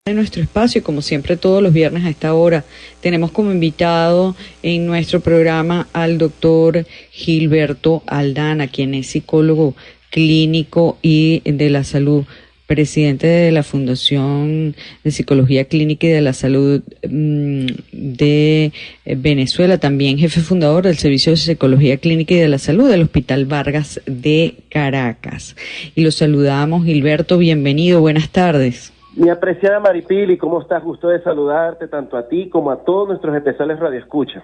de nuestro espacio. Como siempre, todos los viernes a esta hora tenemos como invitado en nuestro programa al doctor Gilberto Aldana, quien es psicólogo clínico y de la salud, presidente de la Fundación de Psicología Clínica y de la Salud de Venezuela, también jefe fundador del Servicio de Psicología Clínica y de la Salud del Hospital Vargas de Caracas. Y lo saludamos, Gilberto, bienvenido, buenas tardes. Mi apreciada Maripili, ¿cómo estás? Gusto de saludarte tanto a ti como a todos nuestros especiales radioescuchas.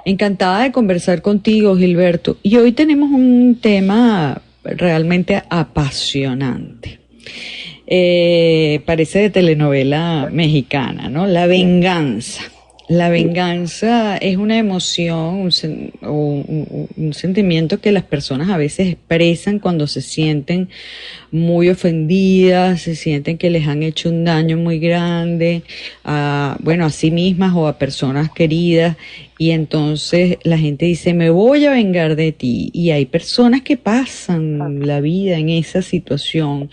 Encantada de conversar contigo, Gilberto. Y hoy tenemos un tema realmente apasionante. Parece de telenovela mexicana, ¿no? La venganza. La venganza es una emoción, un sentimiento que las personas a veces expresan cuando se sienten muy ofendidas, se sienten que les han hecho un daño muy grande, a sí mismas o a personas queridas, y entonces la gente dice, me voy a vengar de ti, y hay personas que pasan la vida en esa situación.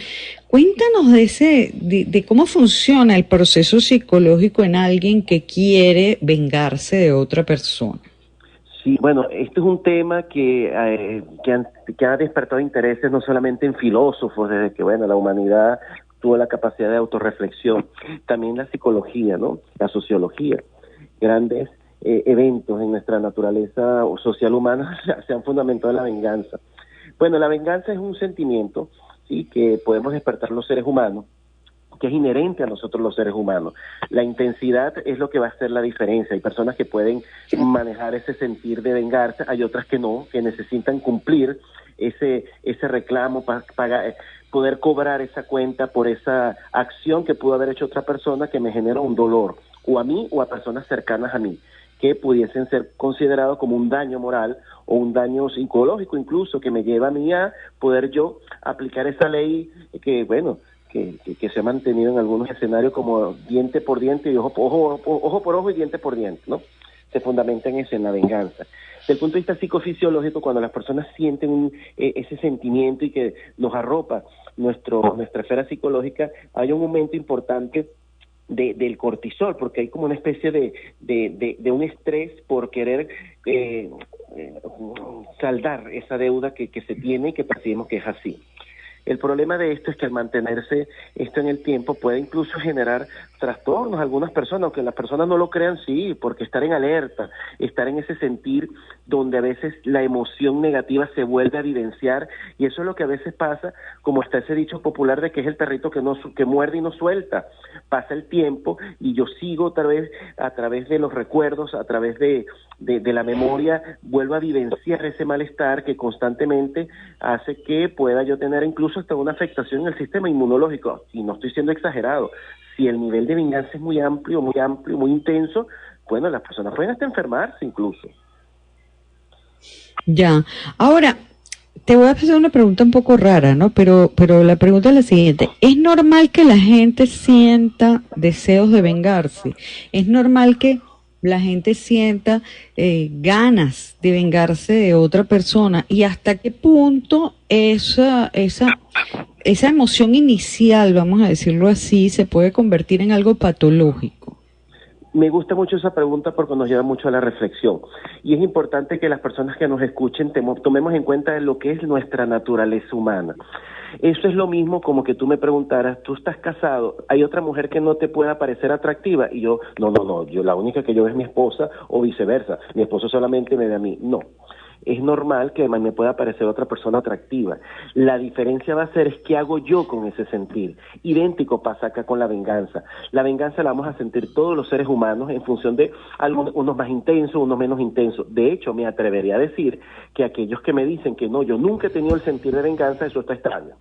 Cuéntanos de cómo funciona el proceso psicológico en alguien que quiere vengarse de otra persona. Sí, bueno, este es un tema que ha despertado intereses no solamente en filósofos, desde que la humanidad tuvo la capacidad de autorreflexión, también la psicología, ¿no? La sociología. Grandes eventos en nuestra naturaleza social humana se han fundamentado en la venganza. Bueno, la venganza es un sentimiento, sí, que podemos despertar los seres humanos, que es inherente a nosotros los seres humanos. La intensidad es lo que va a hacer la diferencia. Hay personas que pueden manejar ese sentir de vengarse, hay otras que no, que necesitan cumplir ese reclamo para poder cobrar esa cuenta por esa acción que pudo haber hecho otra persona que me genera un dolor, o a mí o a personas cercanas a mí, que pudiesen ser considerados como un daño moral o un daño psicológico incluso, que me lleva a mí a poder yo aplicar esa ley que se ha mantenido en algunos escenarios como diente por diente y ojo por ojo y diente por diente, ¿no? Se fundamenta en eso, en la venganza. Desde el punto de vista psicofisiológico, cuando las personas sienten ese sentimiento y que nos arropa nuestra esfera psicológica, hay un momento importante del cortisol, porque hay como una especie de un estrés por querer saldar esa deuda que se tiene y que percibimos que es así. El problema de esto es que al mantenerse esto en el tiempo puede incluso generar trastornos a algunas personas, aunque las personas no lo crean, sí, porque estar en alerta, estar en ese sentir donde a veces la emoción negativa se vuelve a vivenciar, y eso es lo que a veces pasa, como está ese dicho popular de que es el perrito que muerde y no suelta. Pasa el tiempo y yo sigo otra vez a través de los recuerdos, a través de la memoria, vuelvo a vivenciar ese malestar que constantemente hace que pueda yo tener incluso hasta una afectación en el sistema inmunológico. Y no estoy siendo exagerado. Si el nivel de venganza es muy amplio, muy intenso, bueno, las personas pueden hasta enfermarse incluso. Ya. Ahora, te voy a hacer una pregunta un poco rara, ¿no? Pero la pregunta es la siguiente. ¿Es normal que la gente sienta deseos de vengarse? ¿Es normal que la gente sienta ganas de vengarse de otra persona? ¿Y hasta qué punto esa emoción inicial, vamos a decirlo así, se puede convertir en algo patológico? Me gusta mucho esa pregunta porque nos lleva mucho a la reflexión, y es importante que las personas que nos escuchen tomemos en cuenta lo que es nuestra naturaleza humana. Eso es lo mismo como que tú me preguntaras, tú estás casado, ¿hay otra mujer que no te pueda parecer atractiva? Y yo, no, yo la única que yo veo es mi esposa, o viceversa, mi esposo solamente me ve a mí. No, es normal que me pueda parecer otra persona atractiva. La diferencia va a ser es qué hago yo con ese sentir. Idéntico pasa acá con la venganza. La venganza la vamos a sentir todos los seres humanos en función de unos más intensos, unos menos intensos. De hecho, me atrevería a decir que aquellos que me dicen que no, yo nunca he tenido el sentir de venganza, eso está extraño.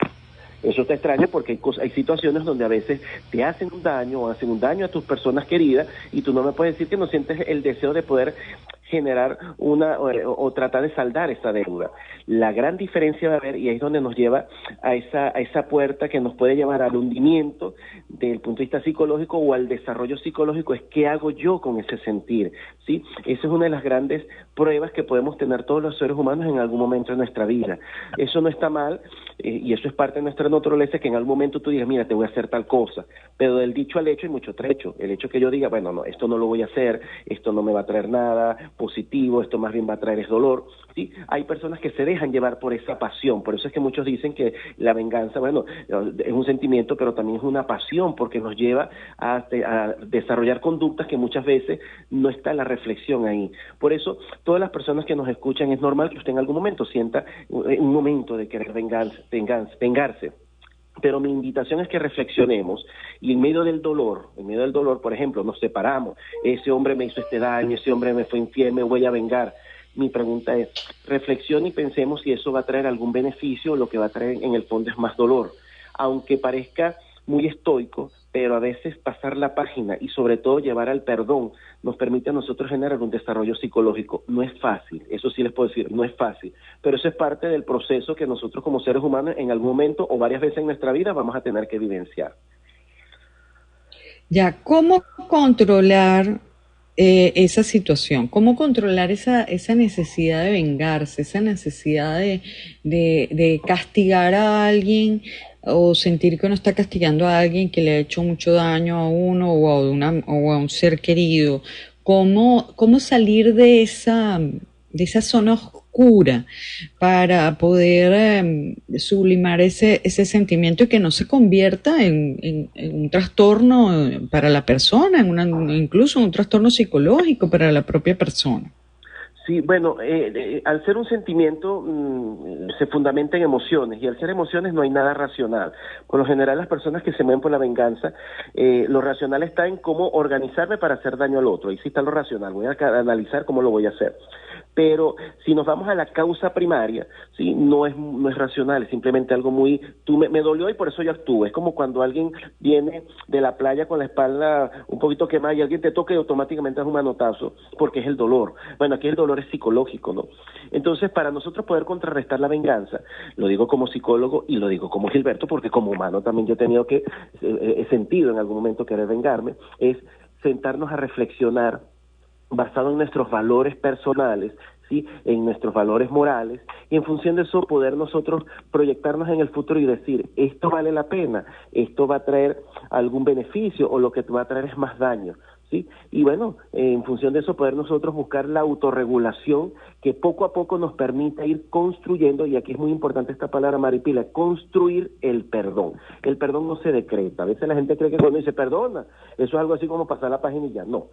Eso está extraño porque hay situaciones donde a veces te hacen un daño o hacen un daño a tus personas queridas y tú no me puedes decir que no sientes el deseo de poder generar o tratar de saldar esa deuda. La gran diferencia va a haber, y ahí es donde nos lleva a esa puerta que nos puede llevar al hundimiento desde el punto de vista psicológico o al desarrollo psicológico, es qué hago yo con ese sentir, ¿sí? Esa es una de las grandes pruebas que podemos tener todos los seres humanos en algún momento de nuestra vida. Eso no está mal, y eso es parte de nuestra naturaleza, que en algún momento tú digas, mira, te voy a hacer tal cosa, pero del dicho al hecho hay mucho trecho. El hecho que yo diga, bueno, no, esto no lo voy a hacer, esto no me va a traer nada positivo, esto más bien va a traer es dolor, ¿sí? Hay personas que se dejan llevar por esa pasión, por eso es que muchos dicen que la venganza, bueno, es un sentimiento, pero también es una pasión, porque nos lleva a desarrollar conductas que muchas veces no está la reflexión ahí. Por eso, todas las personas que nos escuchan, es normal que usted en algún momento sienta un momento de querer vengarse. Pero mi invitación es que reflexionemos y en medio del dolor, por ejemplo, nos separamos, ese hombre me hizo este daño, ese hombre me fue infiel, me voy a vengar. Mi pregunta es, reflexione y pensemos si eso va a traer algún beneficio o lo que va a traer en el fondo es más dolor. Aunque parezca muy estoico, pero a veces pasar la página y sobre todo llevar al perdón nos permite a nosotros generar un desarrollo psicológico. No es fácil, eso sí les puedo decir, no es fácil, pero eso es parte del proceso que nosotros como seres humanos en algún momento o varias veces en nuestra vida vamos a tener que vivenciar. Ya, ¿cómo controlar esa situación? ¿Cómo controlar esa necesidad de vengarse, esa necesidad de castigar a alguien o sentir que uno está castigando a alguien que le ha hecho mucho daño a uno o a un ser querido? ¿Cómo salir de esa zona oscura para poder sublimar ese sentimiento y que no se convierta en un trastorno para la persona, incluso en un trastorno psicológico para la propia persona? Sí, bueno, al ser un sentimiento se fundamenta en emociones, y al ser emociones no hay nada racional. Por lo general las personas que se mueven por la venganza, lo racional está en cómo organizarme para hacer daño al otro. Ahí sí está lo racional, voy a analizar cómo lo voy a hacer. Pero si nos vamos a la causa primaria, ¿sí? No es racional, es simplemente algo muy, me dolió y por eso yo actúo. Es como cuando alguien viene de la playa con la espalda un poquito quemada y alguien te toca y automáticamente das un manotazo, porque es el dolor. Bueno, aquí el dolor es psicológico, ¿no? Entonces, para nosotros poder contrarrestar la venganza, lo digo como psicólogo y lo digo como Gilberto, porque como humano también yo he tenido he sentido en algún momento querer vengarme, es sentarnos a reflexionar basado en nuestros valores personales, ¿sí? En nuestros valores morales, y en función de eso poder nosotros proyectarnos en el futuro y decir, esto vale la pena, esto va a traer algún beneficio o lo que va a traer es más daño, ¿sí? Y bueno, en función de eso poder nosotros buscar la autorregulación que poco a poco nos permita ir construyendo, y aquí es muy importante esta palabra, Maripila, construir el perdón. El perdón no se decreta. A veces la gente cree que cuando dice perdona, eso es algo así como pasar la página y ya. No,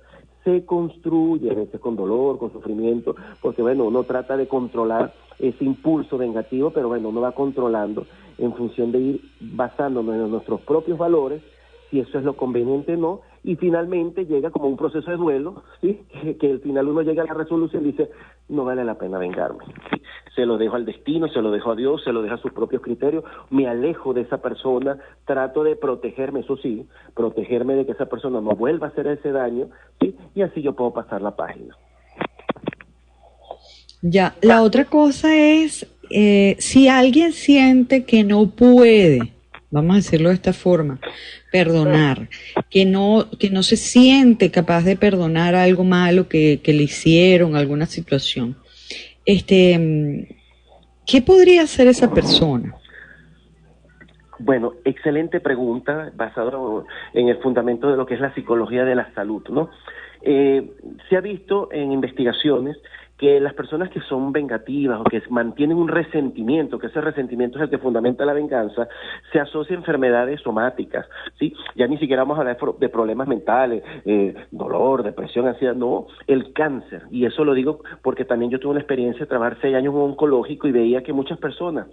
se construye, a veces con dolor, con sufrimiento, porque bueno, uno trata de controlar ese impulso vengativo, pero bueno, uno va controlando en función de ir basándonos en nuestros propios valores, si eso es lo conveniente o no, y finalmente llega como un proceso de duelo, ¿sí? Que al final uno llega a la resolución y dice, no vale la pena vengarme, ¿sí? Se lo dejo al destino, se lo dejo a Dios, se lo dejo a sus propios criterios, me alejo de esa persona, trato de protegerme, eso sí, protegerme de que esa persona no vuelva a hacer ese daño, ¿sí? Y así yo puedo pasar la página. Ya, la otra cosa es, si alguien siente que no puede, vamos a decirlo de esta forma, perdonar, que no se siente capaz de perdonar algo malo que le hicieron, alguna situación, ¿qué podría hacer esa persona? Bueno, excelente pregunta, basado en el fundamento de lo que es la psicología de la salud, ¿no? Se ha visto en investigaciones que las personas que son vengativas o que mantienen un resentimiento, que ese resentimiento es el que fundamenta la venganza, se asocia a enfermedades somáticas, ¿sí? Ya ni siquiera vamos a hablar de problemas mentales, dolor, depresión, ansiedad, no, el cáncer. Y eso lo digo porque también yo tuve una experiencia de trabajar 6 años en un oncológico y veía que muchas personas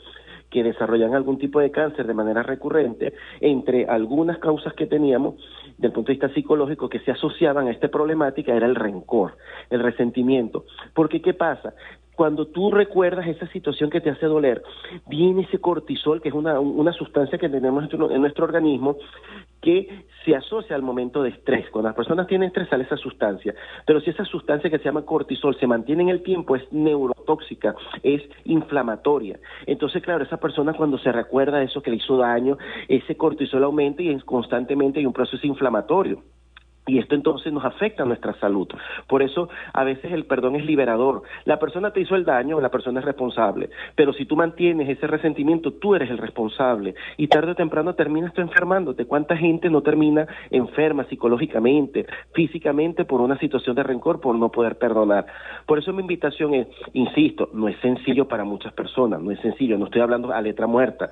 que desarrollan algún tipo de cáncer de manera recurrente, entre algunas causas que teníamos, del punto de vista psicológico, que se asociaban a esta problemática, era el rencor, el resentimiento. Porque, ¿qué pasa? Cuando tú recuerdas esa situación que te hace doler, viene ese cortisol, que es una sustancia que tenemos en nuestro organismo, que se asocia al momento de estrés. Cuando las personas tienen estrés sale esa sustancia, pero si esa sustancia que se llama cortisol se mantiene en el tiempo, es neurotóxica, es inflamatoria. Entonces, claro, esa persona cuando se recuerda de eso que le hizo daño, ese cortisol aumenta y constantemente hay un proceso inflamatorio. Y esto entonces nos afecta a nuestra salud. Por eso a veces el perdón es liberador. La persona te hizo el daño, la persona es responsable, pero si tú mantienes ese resentimiento, tú eres el responsable y tarde o temprano terminas tú enfermándote. ¿Cuánta gente no termina enferma psicológicamente, físicamente por una situación de rencor, por no poder perdonar? Por eso mi invitación es, insisto, no es sencillo para muchas personas, no es sencillo, no estoy hablando a letra muerta,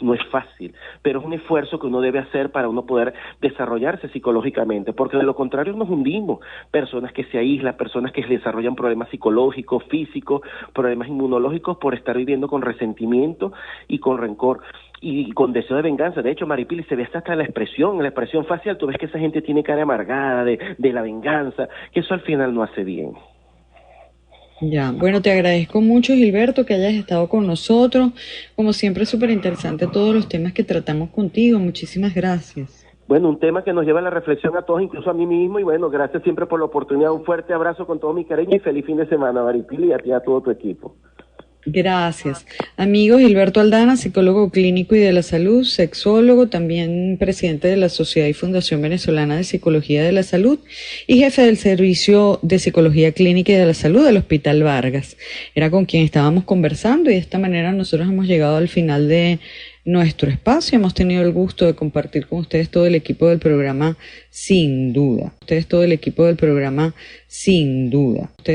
no es fácil, pero es un esfuerzo que uno debe hacer para uno poder desarrollarse psicológicamente, porque de lo contrario nos hundimos. Personas que se aíslan, personas que desarrollan problemas psicológicos, físicos, problemas inmunológicos por estar viviendo con resentimiento y con rencor y con deseo de venganza. De hecho, Maripili, se ve hasta la expresión facial, tú ves que esa gente tiene cara amargada de la venganza, que eso al final no hace bien. Ya, bueno, te agradezco mucho, Gilberto, que hayas estado con nosotros. Como siempre, es súper interesante todos los temas que tratamos contigo. Muchísimas gracias. Bueno, un tema que nos lleva a la reflexión a todos, incluso a mí mismo, y bueno, gracias siempre por la oportunidad. Un fuerte abrazo con todo mi cariño y feliz fin de semana, Maripili, y a ti y a todo tu equipo. Gracias. Amigo Gilberto Aldana, psicólogo clínico y de la salud, sexólogo, también presidente de la Sociedad y Fundación Venezolana de Psicología de la Salud y jefe del Servicio de Psicología Clínica y de la Salud del Hospital Vargas. Era con quien estábamos conversando y de esta manera nosotros hemos llegado al final de nuestro espacio. Hemos tenido el gusto de compartir con ustedes todo el equipo del programa Sin Duda.